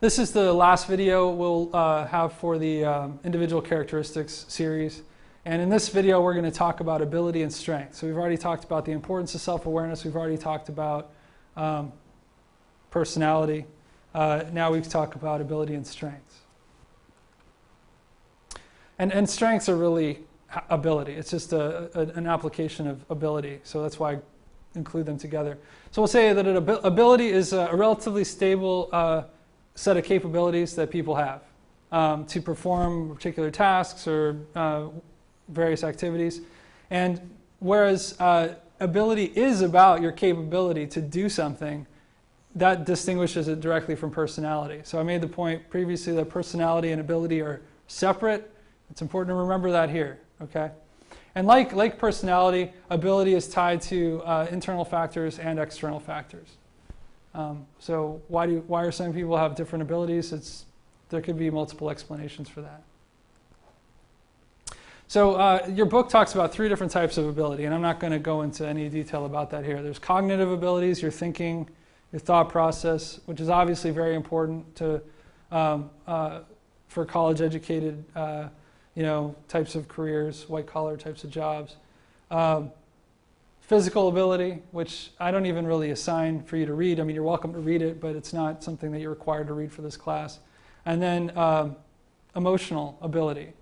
This is the last video we'll have for the individual characteristics series. And in this video, we're going to talk about ability and strength. So we've already talked about the importance of self-awareness. We've already talked about personality. Now we talk about ability and strengths. And strengths are really ability. It's just an application of ability. So that's why I include them together. So we'll say that ability is a relatively stable set of capabilities that people have to perform particular tasks or various activities. And whereas ability is about your capability to do something, that distinguishes it directly from personality. So I made the point previously that personality and ability are separate. It's important to remember that here, okay? And like personality, ability is tied to internal factors and external factors. So why are some people have different abilities? There could be multiple explanations for that. So your book talks about 3 different types of ability, and I'm not going to go into any detail about that here. There's cognitive abilities, your thinking, your thought process, which is obviously very important to for college-educated types of careers, white-collar types of jobs. Physical ability, which I don't even really assign for you to read. I mean, you're welcome to read it, but it's not something that you're required to read for this class. And then emotional ability.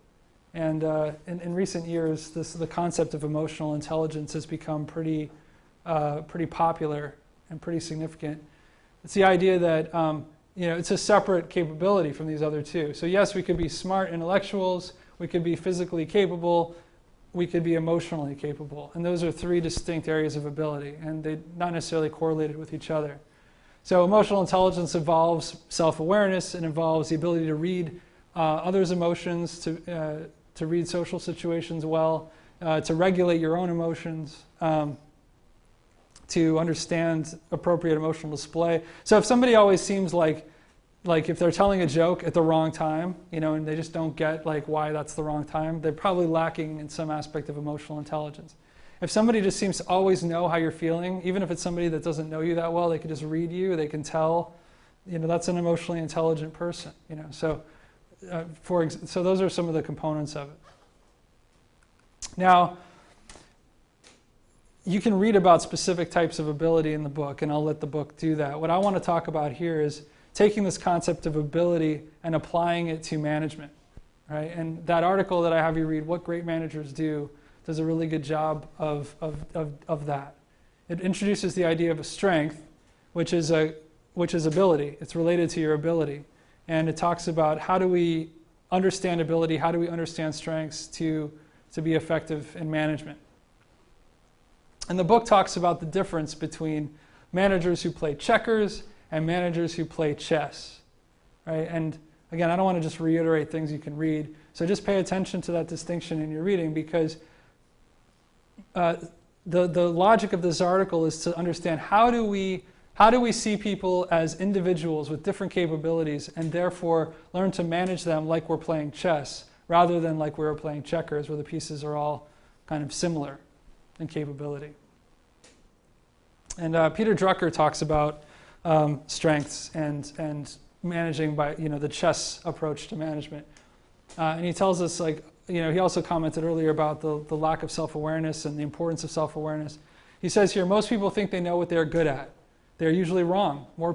And in recent years, the concept of emotional intelligence has become pretty popular and pretty significant. It's the idea that it's a separate capability from these other 2. So yes, we could be smart intellectuals, we could be physically capable, we could be emotionally capable. And those are 3 distinct areas of ability, and they're not necessarily correlated with each other. So emotional intelligence involves self-awareness. It involves the ability to read others' emotions, to read social situations well, to regulate your own emotions, to understand appropriate emotional display. So if somebody always seems like if they're telling a joke at the wrong time, and they just don't get why that's the wrong time, they're probably lacking in some aspect of emotional intelligence. If somebody just seems to always know how you're feeling, even if it's somebody that doesn't know you that well, they can just read you, they can tell, that's an emotionally intelligent person. So those are some of the components of it. Now, you can read about specific types of ability in the book, and I'll let the book do that. What I want to talk about here is taking this concept of ability and applying it to management, right? And that article that I have you read, What Great Managers Do, does a really good job of that. It introduces the idea of a strength, which is ability. It's related to your ability. And it talks about how do we understand ability, how do we understand strengths to be effective in management. And the book talks about the difference between managers who play checkers and managers who play chess, right? And again, I don't want to just reiterate things you can read, so just pay attention to that distinction in your reading, because the logic of this article is to understand how do we see people as individuals with different capabilities, and therefore learn to manage them like we're playing chess, rather than like we were playing checkers, where the pieces are all kind of similar in capability. And Peter Drucker talks about strengths and managing by the chess approach to management, and he tells us he also commented earlier about the lack of self-awareness and the importance of self-awareness. He says here, most people think they know what they're good at. They're usually wrong. More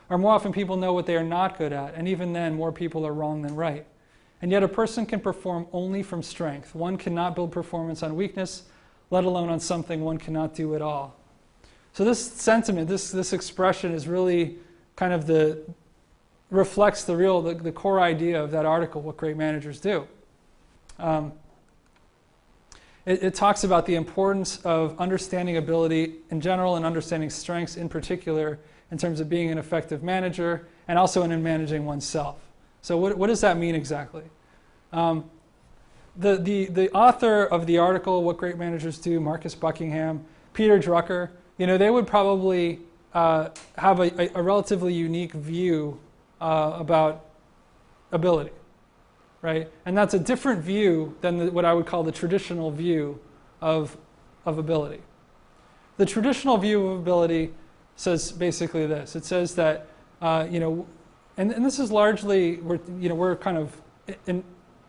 often people know what they are not good at, and even then more people are wrong than right. And yet a person can perform only from strength. One cannot build performance on weakness, let alone on something one cannot do at all. So this sentiment, this expression is really kind of reflects the core idea of that article, What Great Managers Do. It talks about the importance of understanding ability in general and understanding strengths in particular in terms of being an effective manager and also in managing oneself. So what does that mean exactly? The author of the article, What Great Managers Do, Marcus Buckingham, Peter Drucker, they would probably have a relatively unique view about ability, right? And that's a different view than what I would call the traditional view of ability. The traditional view of ability says basically this. It says that and this is largely, we're kind of,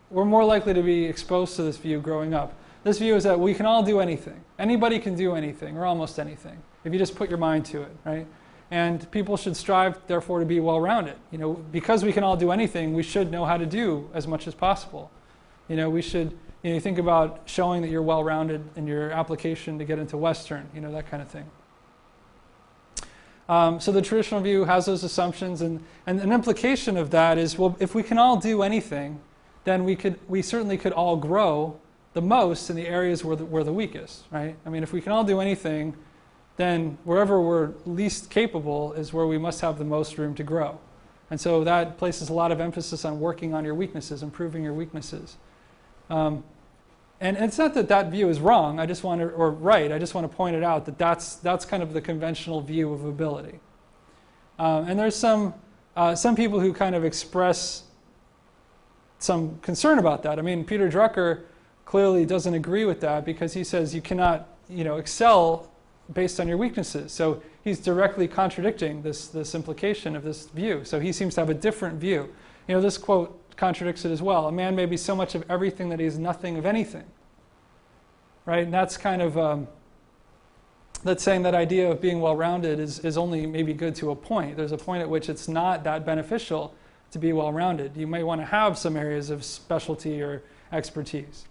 we're more likely to be exposed to this view growing up. This view is that we can all do anything. Anybody can do anything, or almost anything, if you just put your mind to it, right? And people should strive, therefore, to be well-rounded. Because we can all do anything, we should know how to do as much as possible. We should, you think about showing that you're well-rounded in your application to get into Western, that kind of thing. So the traditional view has those assumptions, and an implication of that is, well, if we can all do anything, then we certainly could all grow the most in the areas where we're the weakest, right? I mean, if we can all do anything, then wherever we're least capable is where we must have the most room to grow. And so that places a lot of emphasis on working on your weaknesses, improving your weaknesses. And it's not that that view is wrong, or right, I just want to point it out that that's kind of the conventional view of ability. And there's some people who kind of express some concern about that. I mean, Peter Drucker clearly doesn't agree with that because he says you cannot, excel based on your weaknesses. So he's directly contradicting this implication of this view. So he seems to have a different view. This quote contradicts it as well. A man may be so much of everything that he is nothing of anything. Right? And that's kind of, that's saying that idea of being well-rounded is only maybe good to a point. There's a point at which it's not that beneficial to be well-rounded. You may want to have some areas of specialty or expertise.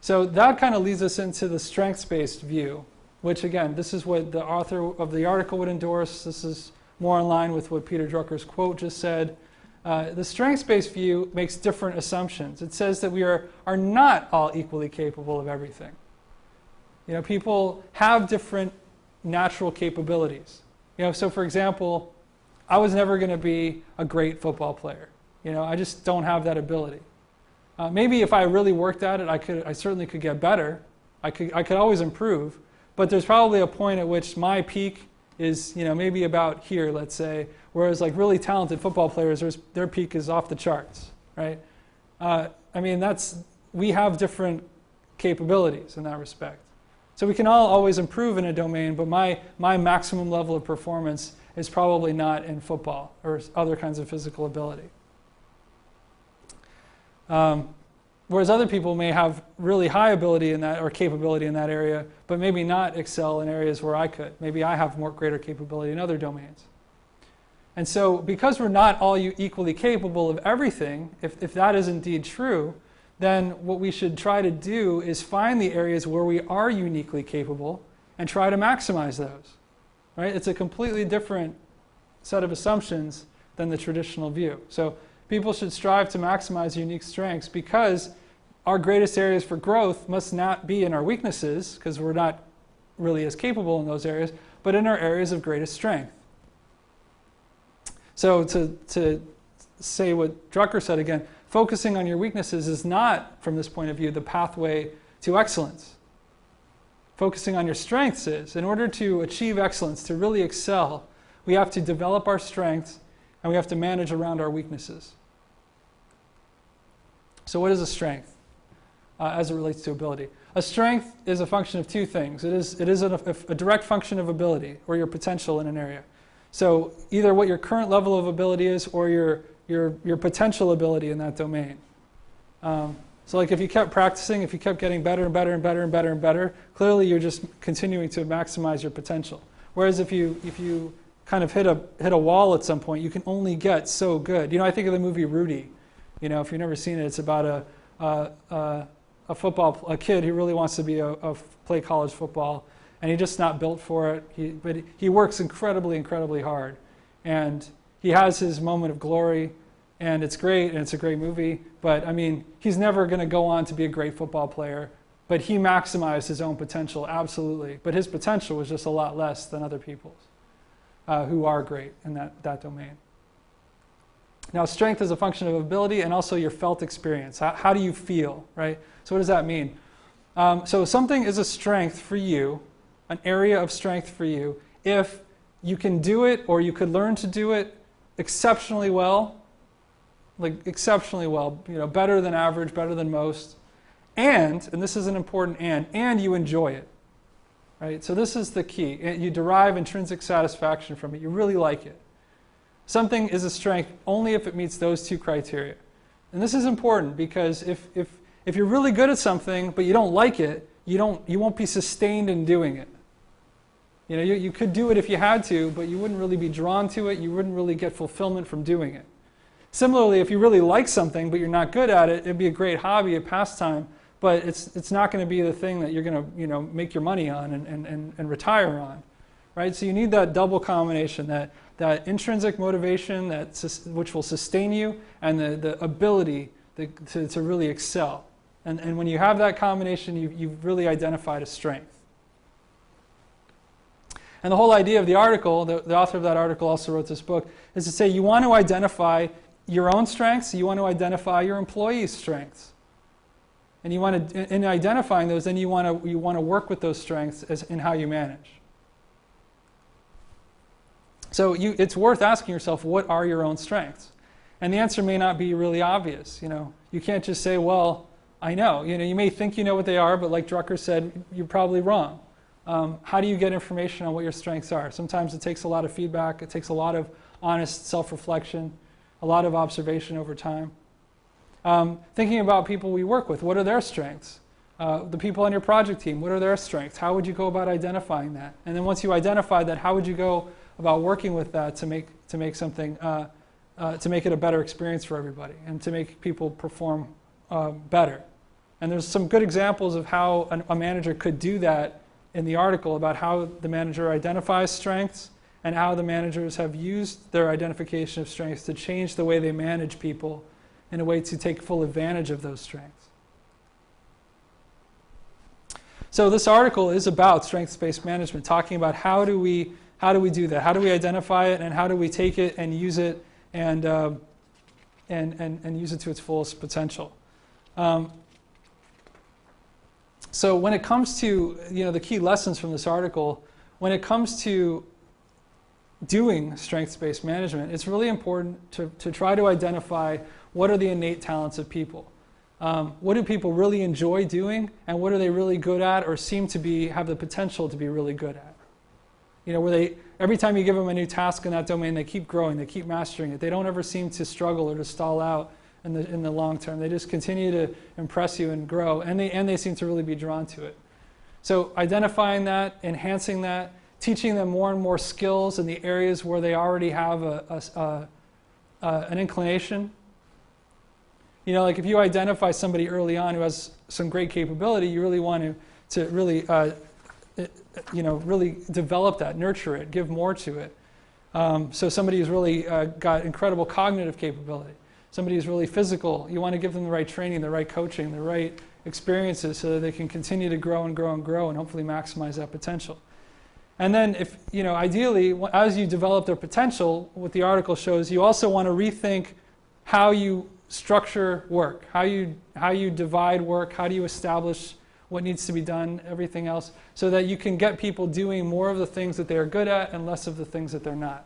So that kind of leads us into the strengths-based view, which again, this is what the author of the article would endorse. This is more in line with what Peter Drucker's quote just said. The strengths-based view makes different assumptions. It says that we are not all equally capable of everything. People have different natural capabilities. So for example, I was never going to be a great football player. I just don't have that ability. Maybe if I really worked at it, I certainly could get better. I could always improve. But there's probably a point at which my peak is, maybe about here, let's say, whereas like really talented football players, their peak is off the charts, right? We have different capabilities in that respect. So we can all always improve in a domain, but my maximum level of performance is probably not in football or other kinds of physical ability. Whereas other people may have really high ability in that or capability in that area, but maybe not excel in areas where I could. Maybe I have greater capability in other domains. And so because we're not all equally capable of everything, if that is indeed true, then what we should try to do is find the areas where we are uniquely capable and try to maximize those. Right? It's a completely different set of assumptions than the traditional view. So people should strive to maximize unique strengths because our greatest areas for growth must not be in our weaknesses, because we're not really as capable in those areas, but in our areas of greatest strength. So to say what Drucker said again, focusing on your weaknesses is not, from this point of view, the pathway to excellence. Focusing on your strengths is. In order to achieve excellence, to really excel, we have to develop our strengths and we have to manage around our weaknesses. So what is a strength as it relates to ability? A strength is a function of two things. It is a direct function of ability or your potential in an area. So either what your current level of ability is or your potential ability in that domain. So like if you kept practicing, if you kept getting better and better and better and better and better, clearly you're just continuing to maximize your potential. Whereas if you kind of hit a wall at some point, you can only get so good. I think of the movie Rudy. If you've never seen it, it's about a kid who really wants to play college football, and he's just not built for it. But he works incredibly, incredibly hard, and he has his moment of glory, and it's great, and it's a great movie. But he's never going to go on to be a great football player. But he maximized his own potential, absolutely. But his potential was just a lot less than other people's who are great in that domain. Now, strength is a function of ability and also your felt experience. How do you feel, right? So what does that mean? So something is a strength for you, an area of strength for you, if you can do it or you could learn to do it exceptionally well, better than average, better than most, and this is an important and you enjoy it, right? So this is the key. You derive intrinsic satisfaction from it. You really like it. something is a strength only if it meets those two criteria. And this is important because if you're really good at something but you don't like it, you won't be sustained in doing it. You know, you could do it if you had to, but you wouldn't really be drawn to it. You wouldn't really get fulfillment from doing it. Similarly, if you really like something but you're not good at it, it'd be a great hobby, a pastime, but it's not going to be the thing that you're going to make your money on and retire on, right? So you need that double combination, that intrinsic motivation which will sustain you, and the ability to really excel. And when you have that combination, you've really identified a strength. And the whole idea of the article, the author of that article also wrote this book, is to say you want to identify your own strengths, you want to identify your employees' strengths. And you want to, in identifying those, then you want to work with those strengths in how you manage. So it's worth asking yourself, what are your own strengths? And the answer may not be really obvious. You can't just say, well, I know. You may think you know what they are, but like Drucker said, you're probably wrong. How do you get information on what your strengths are? Sometimes it takes a lot of feedback. It takes a lot of honest self-reflection, a lot of observation over time. Thinking about people we work with, what are their strengths? The people on your project team, what are their strengths? How would you go about identifying that? And then once you identify that, how would you go about working with that to make something, to make it a better experience for everybody and to make people perform better? And there's some good examples of how a manager could do that in the article, about how the manager identifies strengths and how the managers have used their identification of strengths to change the way they manage people in a way to take full advantage of those strengths. So this article is about strengths-based management, talking about how do we do that? How do we identify it, and how do we take it and use it and use it to its fullest potential? So when it comes to the key lessons from this article, when it comes to doing strengths-based management, it's really important to try to identify what are the innate talents of people. What do people really enjoy doing, and what are they really good at or seem to have the potential to be really good at? Where every time you give them a new task in that domain, they keep growing, they keep mastering it. They don't ever seem to struggle or to stall out in the long term. They just continue to impress you and grow, and they seem to really be drawn to it. So identifying that, enhancing that, teaching them more and more skills in the areas where they already have an inclination. Like if you identify somebody early on who has some great capability, you really want to really really develop that, nurture it, give more to it. So somebody who's really got incredible cognitive capability, somebody who's really physical, you want to give them the right training, the right coaching, the right experiences so that they can continue to grow and grow and grow and hopefully maximize that potential. And then ideally, as you develop their potential, what the article shows, you also want to rethink how you structure work, how you divide work, how do you establish what needs to be done, everything else, so that you can get people doing more of the things that they are good at and less of the things that they're not.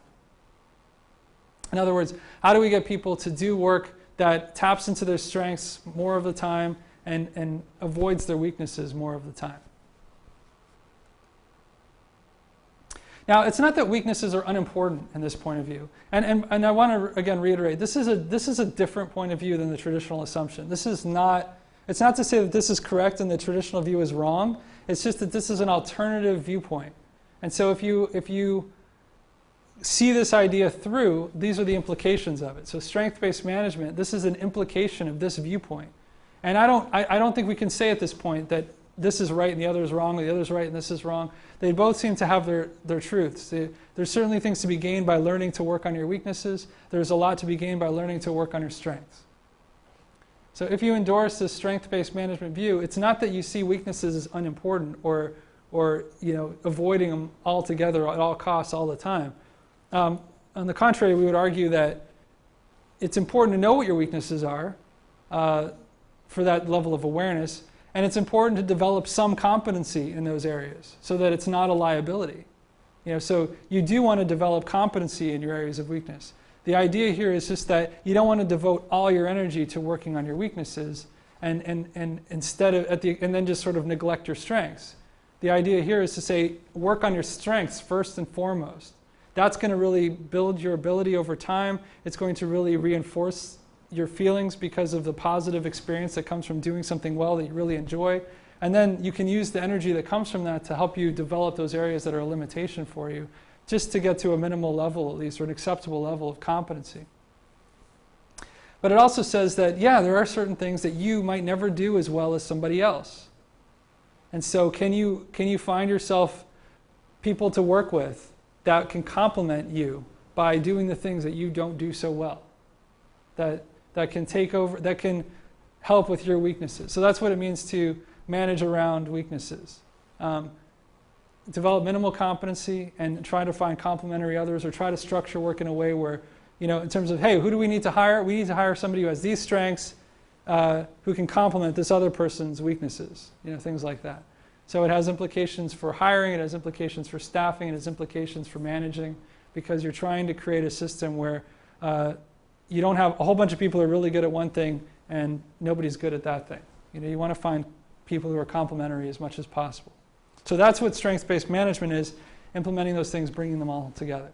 In other words, how do we get people to do work that taps into their strengths more of the time and avoids their weaknesses more of the time? Now, it's not that weaknesses are unimportant in this point of view. And I want to, again, reiterate, this is a different point of view than the traditional assumption. It's not to say that this is correct and the traditional view is wrong. It's just that this is an alternative viewpoint. And so if you see this idea through, these are the implications of it. So strength-based management, this is an implication of this viewpoint. And I don't think we can say at this point that this is right and the other is wrong, or the other is right and this is wrong. They both seem to have their truths. There's certainly things to be gained by learning to work on your weaknesses. There's a lot to be gained by learning to work on your strengths. So if you endorse this strength-based management view, it's not that you see weaknesses as unimportant or avoiding them altogether at all costs all the time. On the contrary, we would argue that it's important to know what your weaknesses are for that level of awareness, and it's important to develop some competency in those areas so that it's not a liability. So you do want to develop competency in your areas of weakness. The idea here is just that you don't want to devote all your energy to working on your weaknesses and instead of and then just sort of neglect your strengths. The idea here is to say work on your strengths first and foremost. That's going to really build your ability over time. It's going to really reinforce your feelings because of the positive experience that comes from doing something well that you really enjoy. And then you can use the energy that comes from that to help you develop those areas that are a limitation for you, just to get to a minimal level at least, or an acceptable level of competency. But it also says that, yeah, there are certain things that you might never do as well as somebody else. And so can you find yourself people to work with that can complement you by doing the things that you don't do so well, that can take over, that can help with your weaknesses. So that's what it means to manage around weaknesses. Develop minimal competency and try to find complementary others, or try to structure work in a way where, in terms of, hey, who do we need to hire? We need to hire somebody who has these strengths, who can complement this other person's weaknesses, things like that. So it has implications for hiring, it has implications for staffing, it has implications for managing, because you're trying to create a system where you don't have a whole bunch of people who are really good at one thing and nobody's good at that thing. You want to find people who are complementary as much as possible. So that's what strengths-based management is, implementing those things, bringing them all together.